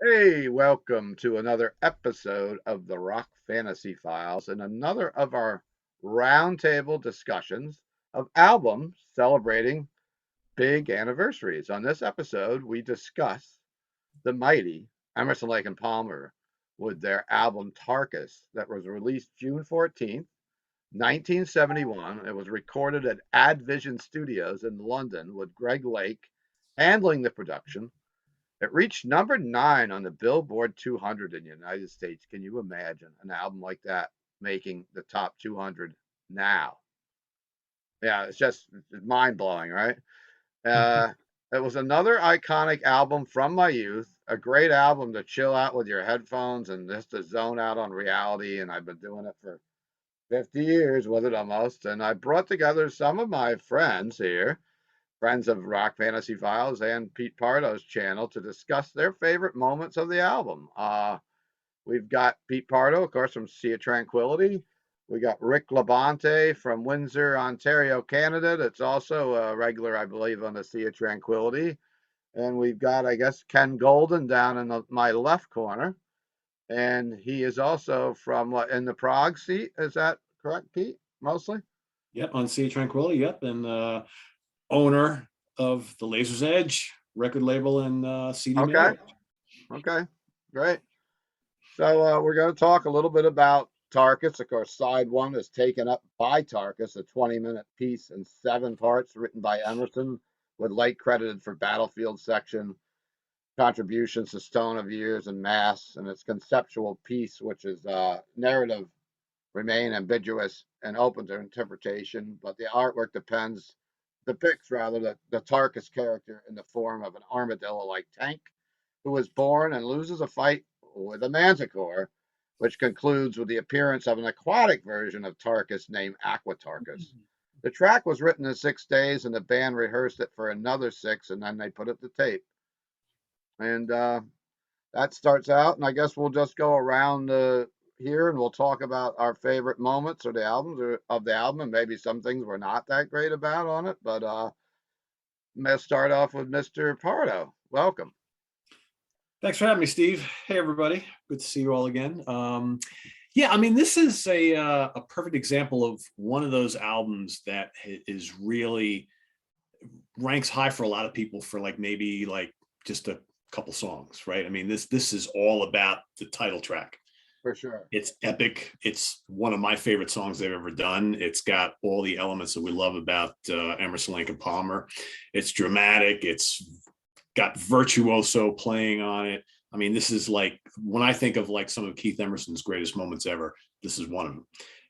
Hey, welcome to another episode of the Rock Fantasy Files and another of our roundtable discussions of albums celebrating big anniversaries. On this episode, we discuss the mighty Emerson Lake and Palmer with their album Tarkus that was released June 14th, 1971. It was recorded at Advision Studios in London with Greg Lake handling the production. It reached number 9 on the Billboard 200 in the United States. Can you imagine an album like that making the top 200 now? Yeah, it's just mind blowing, right? Uh, it was another iconic album from my youth, a great album to chill out with your headphones and just to zone out on reality. And I've been doing it for 50 years with it almost. And I brought together some of my friends here, friends of Rock Fantasy Files and Pete Pardo's channel, to discuss their favorite moments of the album. We've got Pete Pardo, of course, from Sea of Tranquility. We got Rick Labonte from Windsor, Ontario, Canada. That's also a regular, I believe, on the Sea of Tranquility. And we've got, I guess, Ken Golden down in my left corner. And he is also from what, in the Prague seat. Is that correct, Pete? Mostly? Yep, on Sea Tranquility. Yep, and owner of the Laser's Edge record label and CD Okay. mailer. Okay. Great. So we're going to talk a little bit about Tarkus. Of course, side one is taken up by Tarkus, a 20-minute piece in 7 parts written by Emerson, with Lake credited for Battlefield section, contributions to Stone of Years and Mass, and its conceptual piece, which is narrative, remain ambiguous and open to interpretation, but the artwork depicts rather the Tarkus character in the form of an armadillo-like tank who is born and loses a fight with a manticore, which concludes with the appearance of an aquatic version of Tarkus named Aqua Tarkus. The track was written in 6 days, and the band rehearsed it for another 6, and then they put it to tape. And that starts out, and I guess we'll just go around here, and we'll talk about our favorite moments of the albums or of the album, and maybe some things we're not that great about on it. But let's start off with Mr. Pardo. Welcome. Thanks for having me, Steve. Hey, everybody. Good to see you all again. Yeah, I mean, this is a perfect example of one of those albums that is really ranks high for a lot of people for maybe just a couple songs, right? I mean, this is all about the title track. For sure. It's epic. It's one of my favorite songs they've ever done. It's got all the elements that we love about Emerson, Lake and Palmer. It's dramatic. It's got virtuoso playing on it. I mean, this is when I think of some of Keith Emerson's greatest moments ever, this is one of them.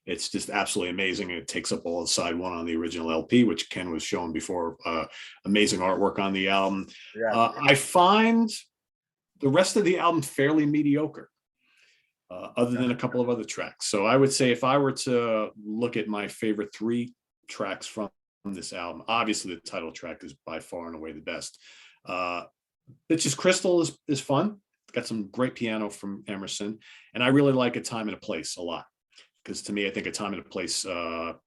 It's just absolutely amazing. And it takes up all of side one on the original LP, which Ken was showing before. Amazing artwork on the album. Yeah. I find the rest of the album fairly mediocre. Other than a couple of other tracks. So I would say if I were to look at my favorite 3 tracks from this album, obviously the title track is by far and away the best. Bitches Crystal is fun. Got some great piano from Emerson. And I really like A Time and a Place a lot. Because to me, I think A Time and a Place kind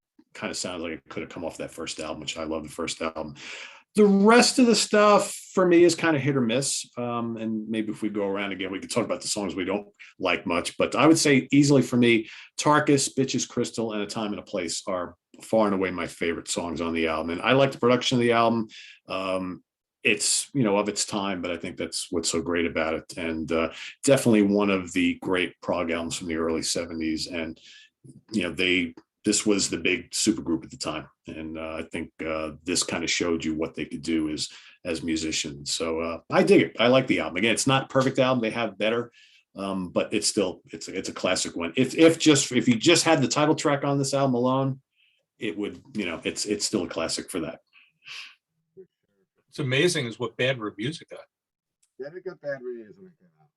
of sounds like it could have come off that first album, which I love the first album. The rest of the stuff for me is kind of hit or miss. And maybe if we go around again, we could talk about the songs we don't like much. But I would say easily for me, Tarkus, Bitches Crystal, and A Time and a Place are far and away my favorite songs on the album. And I like the production of the album. It's, of its time, but I think that's what's so great about it. And definitely one of the great prog albums from the early 70s. And, this was the big supergroup at the time. And I think this kind of showed you what they could do as musicians. So I dig it. I like the album. Again, it's not a perfect album. They have better, but it's a classic one. If you just had the title track on this album alone, it would, it's still a classic for that. It's amazing is what bad reviews it got. Yeah, they got bad reviews when it came out.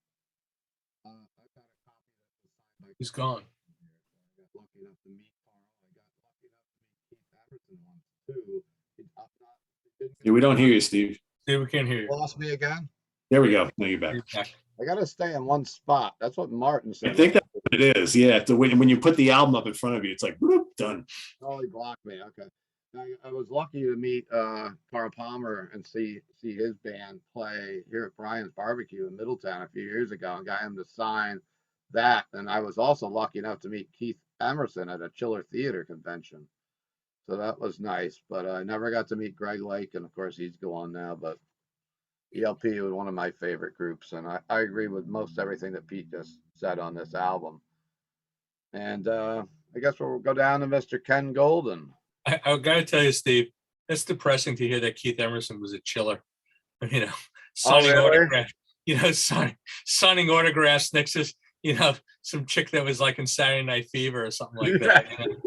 I got a copy He's gone. I got lucky enough to meet Carl. I got lucky enough to meet Keith Emerson once too. Yeah, we don't hear you, Steve. Steve, we can't hear you. Lost me again? There we go. Now you're back. I got to stay in one spot. That's what Martin said. I think that's what it is. Yeah. When you put the album up in front of you, it's like, whoop, done. Oh, he blocked me. Okay. I was lucky to meet Carl Palmer and see his band play here at Brian's Barbecue in Middletown a few years ago, and got him to sign that. And I was also lucky enough to meet Keith Emerson at a Chiller Theater convention, so that was nice. But I never got to meet Greg Lake, and of course he's gone now. But ELP was one of my favorite groups, and I agree with most everything that Pete just said on this album. And I guess we'll go down to Mr. Ken Golden. I gotta tell you, Steve, it's depressing to hear that Keith Emerson was a chiller. You know, signing really? autographs. You know, signing autographs next to some chick that was like in Saturday Night Fever or something like that. You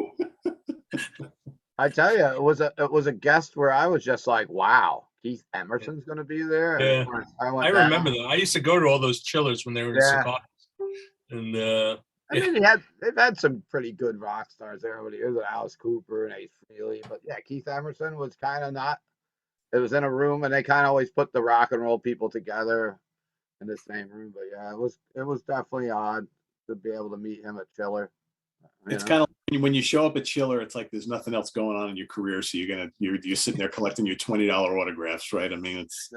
know? I tell you, it was a guest where I was just like, wow, Keith Emerson's going to be there. And Yeah. of course, I went I down. remember that. I used to go to all those chillers when they were in Yeah. Secaucus. And I mean, they've had some pretty good rock stars there over the years, with Alice Cooper and Ace Frehley. But yeah, Keith Emerson was kind of not. It was in a room, and they kind of always put the rock and roll people together in the same room. But yeah, it was definitely odd to be able to meet him at Chiller. It's kind of when you show up at Chiller, it's like there's nothing else going on in your career, so you're sitting there collecting your $20 autographs, right? I mean, it's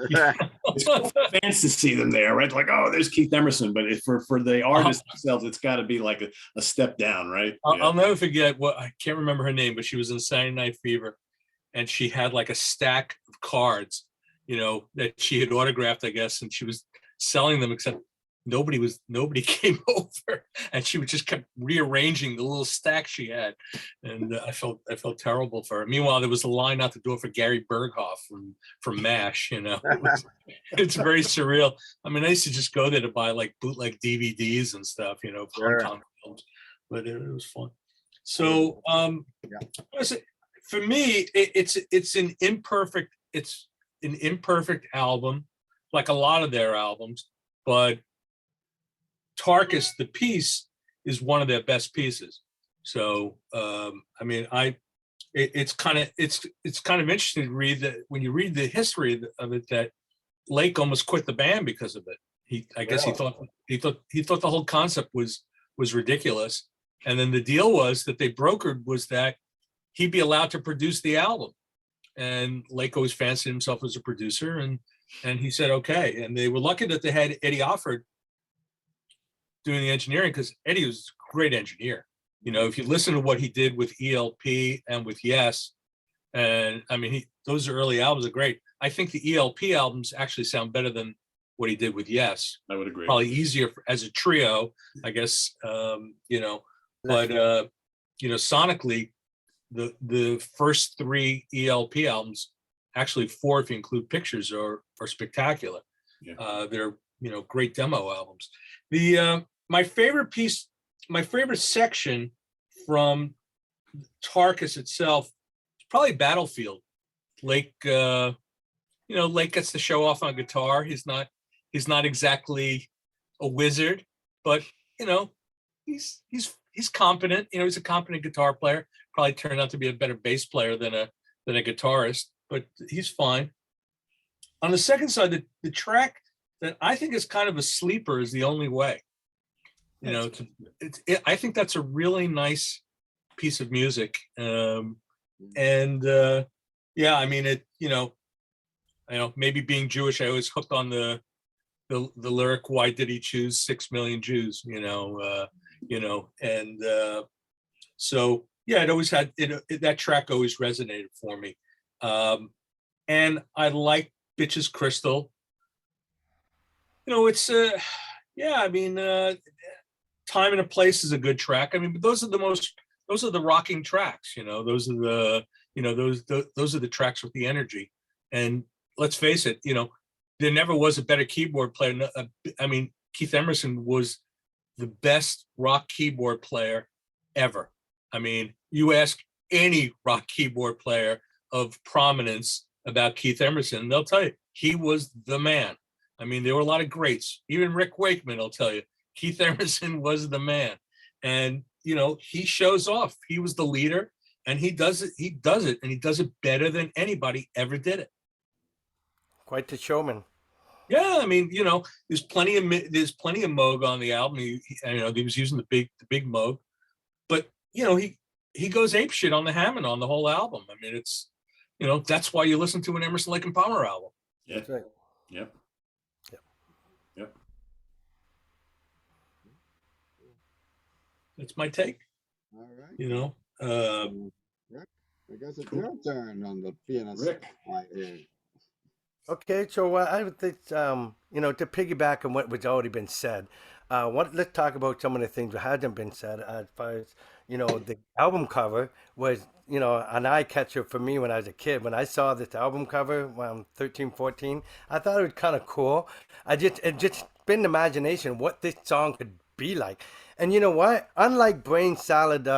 cool for fans to see them there, right? Like, oh, there's Keith Emerson, but for the artists themselves, it's got to be like a step down, right? I'll never forget I can't remember her name, but she was in Saturday Night Fever, and she had like a stack of cards, that she had autographed, I guess, and she was selling them, except nobody came over, and she just kept rearranging the little stack she had, and I felt terrible for her. Meanwhile, there was a line out the door for Gary Berghoff from MASH. It's very surreal. I mean, I used to just go there to buy like bootleg DVDs and stuff, Sure. Hong Kong films, but it was fun. So for me, it's an imperfect album, like a lot of their albums, but Tarkus, the piece, is one of their best pieces. So I mean, it's kind of interesting to read that when you read the history of it, that Lake almost quit the band because of it. I guess he thought the whole concept was ridiculous, and then the deal was that they brokered was that he'd be allowed to produce the album, and Lake always fancied himself as a producer, and he said okay, and they were lucky that they had Eddie Offord doing the engineering, because Eddie was a great engineer. If you listen to what he did with ELP and with Yes, and I mean, those early albums are great. I think the ELP albums actually sound better than what he did with Yes. I would agree. Probably easier as a trio, I guess. But sonically, the first three ELP albums, actually four if you include Pictures, are spectacular. Yeah. They're great demo albums. My favorite piece, my favorite section from Tarkus itself is probably Battlefield. Lake, Lake gets to show off on guitar. He's not exactly a wizard, but he's competent. He's a competent guitar player. Probably turned out to be a better bass player than a guitarist, but he's fine. On the second side, the track that I think is kind of a sleeper is The Only Way. I think that's a really nice piece of music. I mean, maybe being Jewish, I always hooked on the lyric, why did he choose 6 million Jews, so yeah, it always had that track always resonated for me. And I like Bitches Crystal. It's I mean, Time and a Place is a good track. I mean, but those are the rocking tracks, those are the tracks with the energy. And let's face it, there never was a better keyboard player. I mean, Keith Emerson was the best rock keyboard player ever. I mean, you ask any rock keyboard player of prominence about Keith Emerson, they'll tell you he was the man. I mean, there were a lot of greats. Even Rick Wakeman will tell you Keith Emerson was the man. And, he shows off. He was the leader, and he does it, and he does it better than anybody ever did it. Quite the showman. Yeah, I mean, there's plenty of Moog on the album. He was using the big Moog, but he he goes apeshit on the Hammond on the whole album. I mean, it's, you know, that's why you listen to an Emerson Lake and Palmer album. Yeah. That's right. Yep. Yep. That's my take. All right. You know, Rick, I guess it's your turn on the pianist. Rick. Okay, so I would think, you know, to piggyback on what was already been said, let's talk about some of the things that hasn't been said. As far as, you know, the album cover was, you know, an eye catcher for me when I was a kid. When I saw this album cover when I'm 13, 14, I thought it was kind of cool. It just spin the imagination what this song could be like. And you know what? Unlike Brain Salad,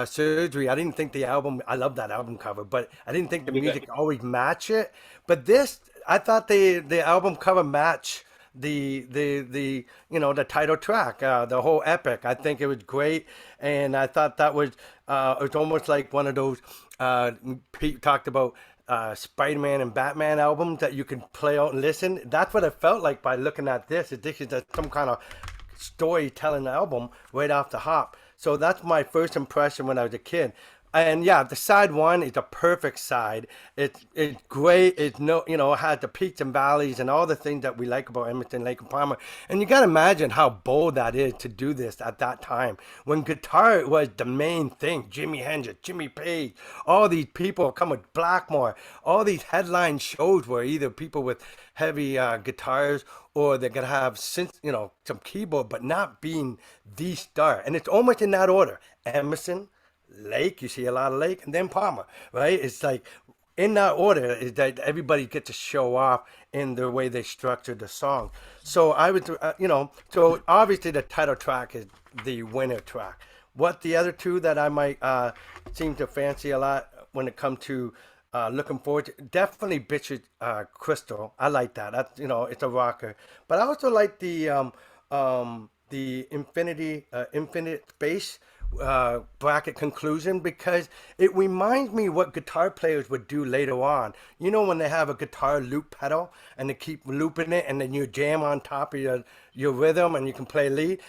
Surgery, I didn't think the album, I love that album cover, but I didn't think the music always match it. But this, I thought the album cover matched the you know, the title track, the whole epic. I think it was great, and I thought that was it was almost like one of those Pete talked about Spider-Man and Batman albums that you can play out and listen. That's what it felt like by looking at this. This is some kind of storytelling album right off the hop. So that's my first impression when I was a kid. And yeah, the side one is a perfect side. It's great. It's no, you know, it has the peaks and valleys and all the things that we like about Emerson, Lake and Palmer. And you got to imagine how bold that is to do this at that time when guitar was the main thing. Jimi Hendrix, Jimmy Page, all these people come with Blackmore. All these headline shows were either people with heavy guitars or they're gonna have you know, some keyboard, but not being the star. And it's almost in that order: Emerson, Lake, you see a lot of Lake, and then Palmer, right? It's like in that order is that everybody gets to show off in the way they structured the song. So I would, you know, so obviously the title track is the winner track. What the other two that I might seem to fancy a lot when it comes to looking forward to, definitely Bitches Crystal. I like that. That's, you know, it's a rocker. But I also like the Infinite Space bracket conclusion, because it reminds me what guitar players would do later on. You know, when they have a guitar loop pedal and they keep looping it and then you jam on top of your rhythm and you can play lead.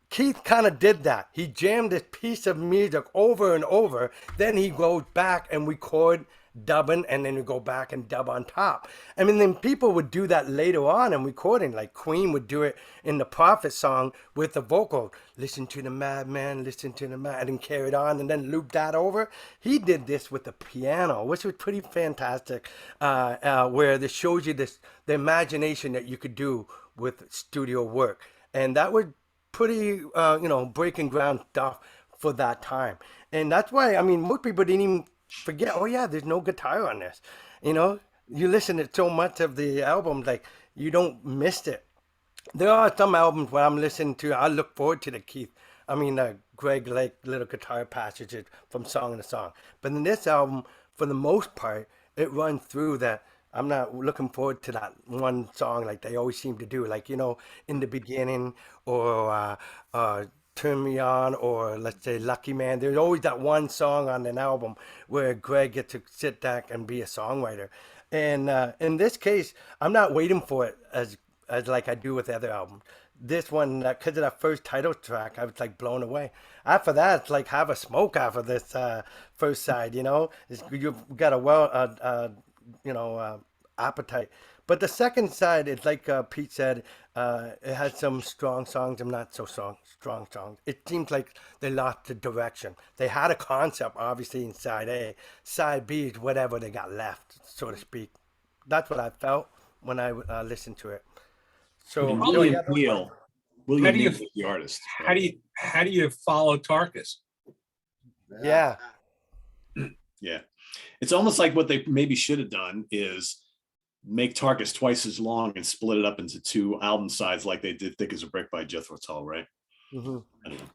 Keith kind of did that. He jammed this piece of music over and over. Then he goes back and record dubbing, and then you go back and dub on top. I mean, then people would do that later on in recording. Like Queen would do it in the Prophet song with the vocal. Listen to the madman, listen to the mad, and carry it on, and then loop that over. He did this with the piano, which was pretty fantastic, where this shows you the imagination that you could do with studio work. And that was pretty, you know, breaking ground stuff for that time. And that's why, I mean, most people didn't even forget, oh yeah, there's no guitar on this. You know, you listen to so much of the album, like you don't miss it. There are some albums where I'm listening to, I look forward to the Greg Lake little guitar passages from song to song. But in this album, for the most part, it runs through that. I'm not looking forward to that one song like they always seem to do, like, you know, in the beginning, or Turn Me On, or let's say Lucky Man. There's always that one song on an album where Greg gets to sit back and be a songwriter. And in this case, I'm not waiting for it as like I do with other albums. This one, because of that first title track, I was like blown away. After that, it's like have a smoke after this first side, you know. You've got a appetite. But the second side is like Pete said, it has some strong songs and not so strong songs. It seems like they lost the direction. They had a concept, obviously, in side A. Side B is whatever they got left, so to speak. That's what I felt when I listened to it. So William Neal is the artist. How do you follow Tarkus? Yeah. Yeah. It's almost like what they maybe should have done is make Tarkus twice as long and split it up into two album sides like they did Thick as a Brick by Jethro Tull, right? Mm-hmm. I don't know.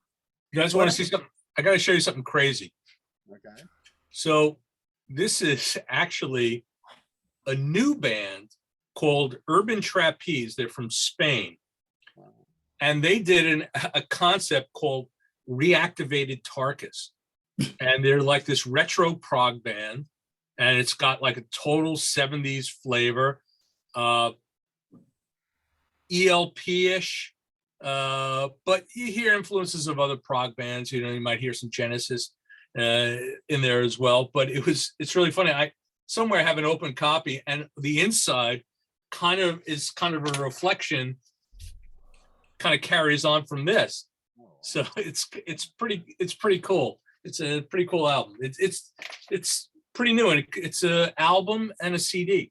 You guys want to see something? I got to show you something crazy. Okay. So this is actually a new band called Urban Trapeze. They're from Spain. And they did a concept called Reactivated Tarkus. And they're like this retro prog band. And it's got like a total 70s flavor, ELP-ish, but you hear influences of other prog bands. You know, you might hear some Genesis. in there as well. But it's really funny. I somewhere have an open copy, and the inside is kind of a reflection, kind of carries on from this. So it's pretty cool. It's a pretty cool album. It's pretty new, and it's an album and a CD.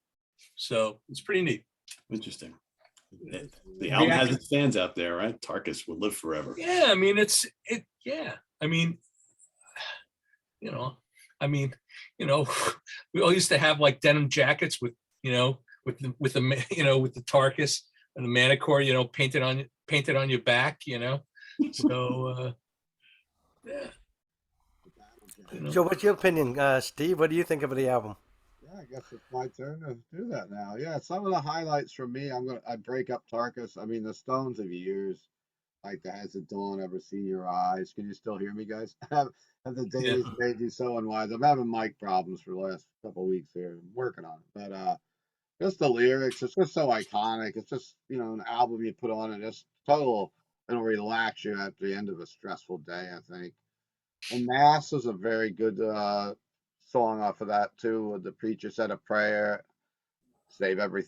So it's pretty neat. Interesting. The album has its fans out there, right? Tarkus will live forever. Yeah, I mean yeah. I mean, we all used to have like denim jackets with the with the Tarkus and the Manicore, painted on your back, So yeah. So what's your opinion, Steve? What do you think of the album? Yeah, I guess it's my turn to do that now. Yeah, some of the highlights from me, I break up Tarkus. I mean, the Stones of years, like the Has the Dawn Ever Seen Your Eyes? Can you still hear me, guys? Have the days made you so unwise? I'm having mic problems for the last couple of weeks here. I'm working on it, but just the lyrics, it's just so iconic. It's just an album you put on and just it'll relax you at the end of a stressful day, I think. And Mass is a very good song off of that too. The preacher said a prayer, save every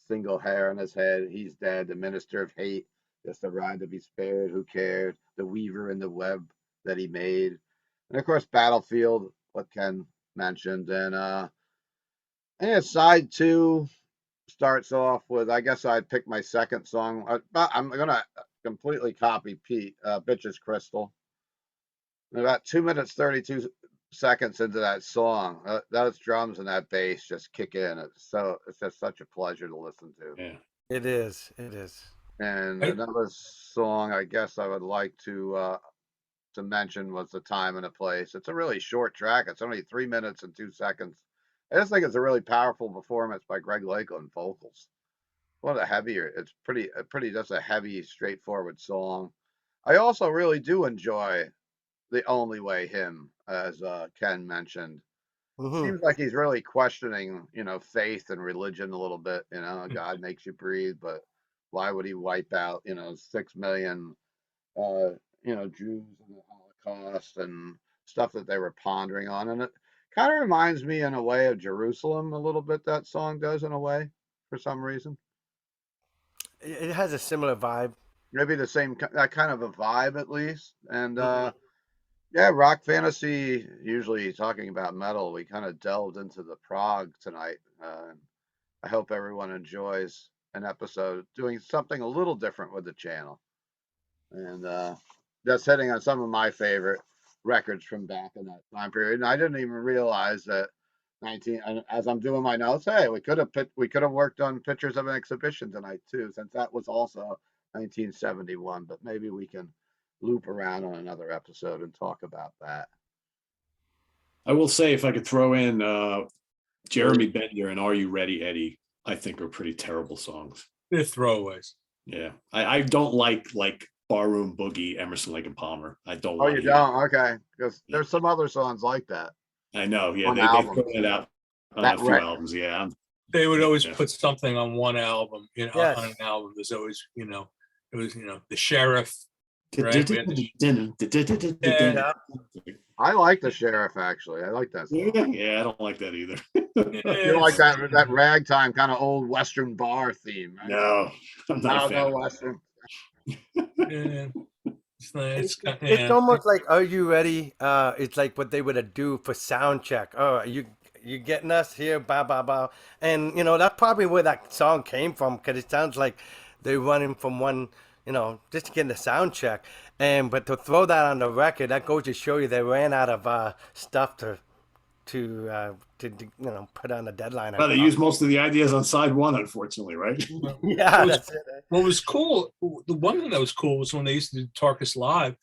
single hair on his head. He's dead. The minister of hate, just a ride to be spared. Who cared? The weaver in the web that he made, and of course Battlefield, what Ken mentioned, and yeah, side two starts off with, I guess I'd pick my second song, but I'm gonna completely copy Pete. Bitches Crystal. About 2 minutes 32 seconds into that song, those drums and that bass just kick in. It's just such a pleasure to listen to. Yeah, it is. It is. And another song I guess I would like to mention was The Time and the Place. It's a really short track. It's only 3 minutes and 2 seconds. I just think it's a really powerful performance by Greg Lakeland vocals. One of the heavier. It's pretty just a heavy, straightforward song. I also really do enjoy The Only Way Hymn, as Ken mentioned. Seems like he's really questioning, faith and religion a little bit. God makes you breathe, but why would he wipe out, 6 million, Jews in the Holocaust and stuff that they were pondering on? And it kind of reminds me in a way of Jerusalem a little bit, that song does, in a way, for some reason. It has a similar vibe. Maybe that kind of a vibe at least. And yeah, rock fantasy, usually talking about metal, we kind of delved into the prog tonight. I hope everyone enjoys an episode doing something a little different with the channel. And just hitting on some of my favorite records from back in that time period. And I didn't even realize that as I'm doing my notes, hey, we could have worked on Pictures of an Exhibition tonight too, since that was also 1971, but maybe we can loop around on another episode and talk about that. I will say, if I could throw in Jeremy Bender and Are You Ready, Eddie, I think are pretty terrible songs. They're throwaways. Yeah, I don't like Barroom Boogie, Emerson Lake and Palmer. I don't. Oh, you don't? Okay, because there's some other songs like that. I know. Yeah, On they put it out on a few albums. Yeah, they would always put something on one album. On an album, there's always it was the Sheriff. Right? I like the Sheriff, actually. I like that song. Yeah, I don't like that either. You don't like that ragtime kind of old Western bar theme, right? No, I'm not a fan. Western. Yeah. It's almost like Are You Ready? It's like what they would do for sound check. Oh, you getting us here? Ba ba ba. And that's probably where that song came from, because it sounds like they're running from one, just to get the sound check. But to throw that on the record, that goes to show you they ran out of stuff to put on the deadline. Well, they used most of the ideas on side one, unfortunately, right? Yeah. What was cool, the one thing that was cool was when they used to do Tarkus Live,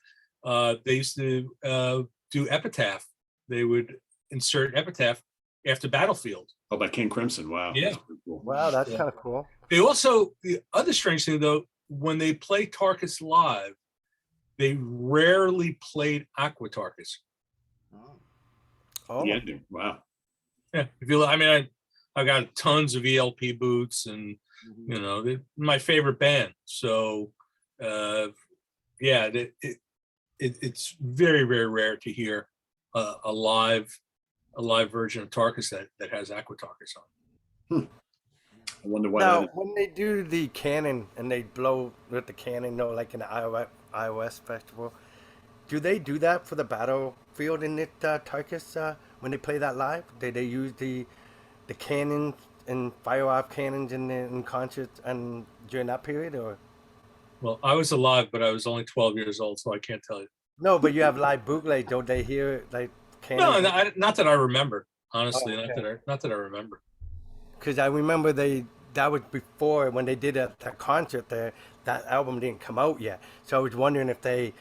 they used to do Epitaph. They would insert Epitaph after Battlefield. Oh, by King Crimson. Wow. Yeah. Cool. Wow, that's kind of cool. They also, the other strange thing though, when they play Tarkus Live, they rarely played Aqua Tarkus. Oh. The ending. Wow. Yeah. If you, I got tons of ELP boots, and they're my favorite band. So, yeah, it's very, very rare to hear a live version of Tarkus that has Aquatarkus on. I wonder why Now, that is. when they do the cannon and they blow with the cannon, like in the iOS festival, do they do that for the battlefield in it, Tarkus? When they play that live, they use the cannons and fire off cannons in concerts and during that period, or Well, I was alive, but I was only 12 years old, so I can't tell you. no? But you have live bootleg. Don't they hear it, like No, cannons? not that I remember. Honestly, Oh, okay. not that I remember. Because I remember that was before when they did that concert there. That album didn't come out yet, so I was wondering if they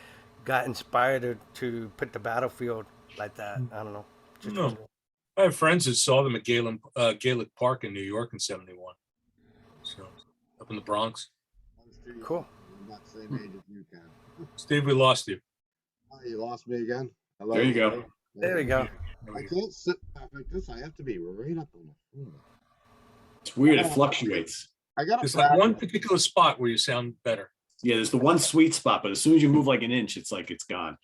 got inspired to put the battlefield like that. I don't know. Just No, wondering. I have friends that saw them at Gaelic Park in New York in '71. So up in the Bronx. Cool. I'm not the same age as you, Ken. Steve, we lost you. Oh, you lost me again. Hello. There you go. There we go. I can't sit back like this. I have to be right up on the floor. It's weird. It fluctuates. I got There's to like one practice. particular spot where you sound better. Yeah, there's the one sweet spot, but as soon as you move like an inch, it's like it's gone.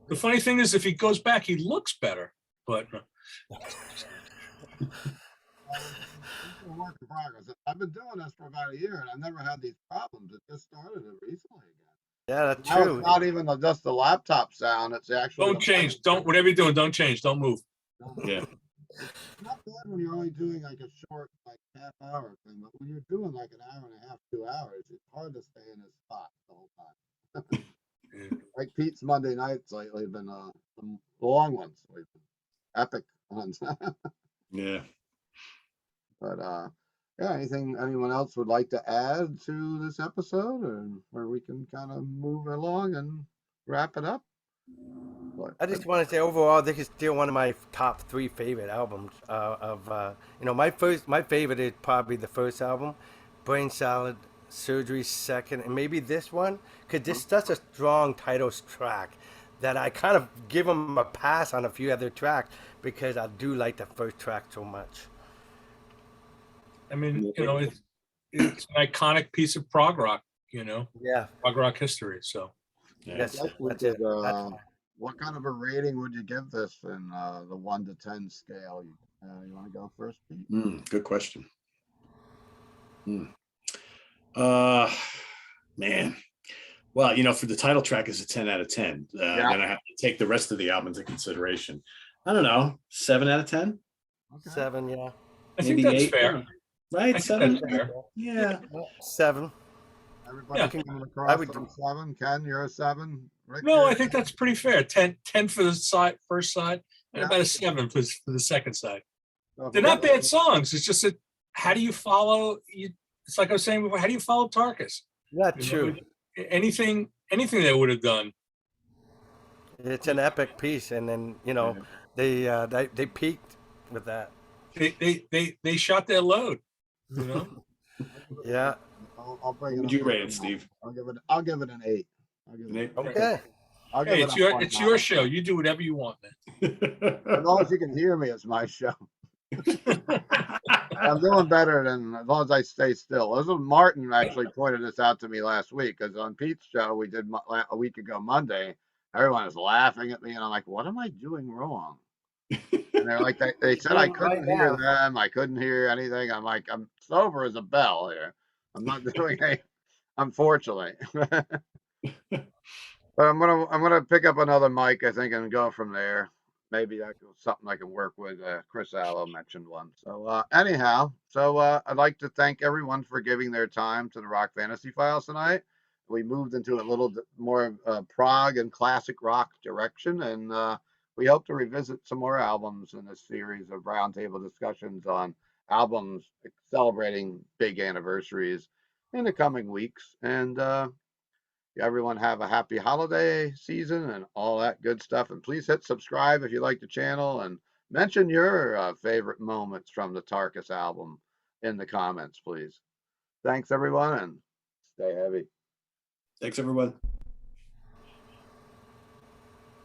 The funny thing is, if he goes back, he looks better. But It's a work in progress. I've been doing this for about a year, and I've never had these problems. It just started it recently again. Yeah, that's Now true. it's not even just the laptop sound. It's actually don't change. Don't whatever you're doing. Don't change. Don't move. Yeah. It's not bad when you're only doing like a short, like half-hour thing, but when you're doing like an hour and a half, 2 hours, it's hard to stay in this spot the whole time. Yeah. Like Pete's Monday nights lately have been some long ones, epic ones. Yeah. But yeah, anyone else would like to add to this episode, or where we can kind of move along and wrap it up? But, I just want to say overall, this is still one of my top 3 favorite albums. My favorite is probably the first album, Brain Salad, Surgery second, and maybe this one, because this is such a strong title track that I kind of give them a pass on a few other tracks because I do like the first track so much. I mean, it's an iconic piece of prog rock. Yeah, Prog rock history. So Yeah. that's I guess we that's it. could, That's what kind of a rating would you give this in the 1 to 10 scale? You want to go first, Pete? Good question. Man. Well, for the title track is a 10 out of 10. Yeah. Then I have to take the rest of the album into consideration. I don't know, 7 out of 10? Okay. 7, yeah. I think Maybe that's 8, fair. right? I think 7? that's fair. Yeah. 7. Everybody Yeah. coming I across would- on 7. Ken, you're a 7. Rick, No, you're I think that's pretty fair. 10 for the first side, and Yeah. about a 7 for the second side. So if They're we not got- bad songs. It's just that how do you follow? It's like I was saying before. How do you follow Tarkus? Yeah, You know, true. Anything they would have done. It's an epic piece, and then they peaked with that. They shot their load. Yeah. I'll bring What it would up you to rate it, now. Steve? I'll give it an 8. I'll give An it 8? Okay. I'll give Hey, it a it's your show. You do whatever you want, As long as you can hear me, it's my show. man. I'm doing better than as long as I stay still. This was Martin actually pointed this out to me last week because on Pete's show we did a week ago Monday. Everyone was laughing at me, and I'm like, "What am I doing wrong?" And they're like, they said I couldn't hear them. I couldn't hear anything. I'm like, I'm sober as a bell here. I'm not doing anything, unfortunately. But I'm gonna pick up another mic, I think, and go from there. Maybe that's something I can work with. Chris Allo mentioned one. So anyhow, I'd like to thank everyone for giving their time to the Rock Fantasy Files tonight. We moved into a little more prog and classic rock direction, and we hope to revisit some more albums in this series of roundtable discussions on albums celebrating big anniversaries in the coming weeks. And everyone have a happy holiday season and all that good stuff. And please hit subscribe if you like the channel and mention your favorite moments from the Tarkus album in the comments, please. Thanks, everyone, and stay heavy. Thanks, everyone.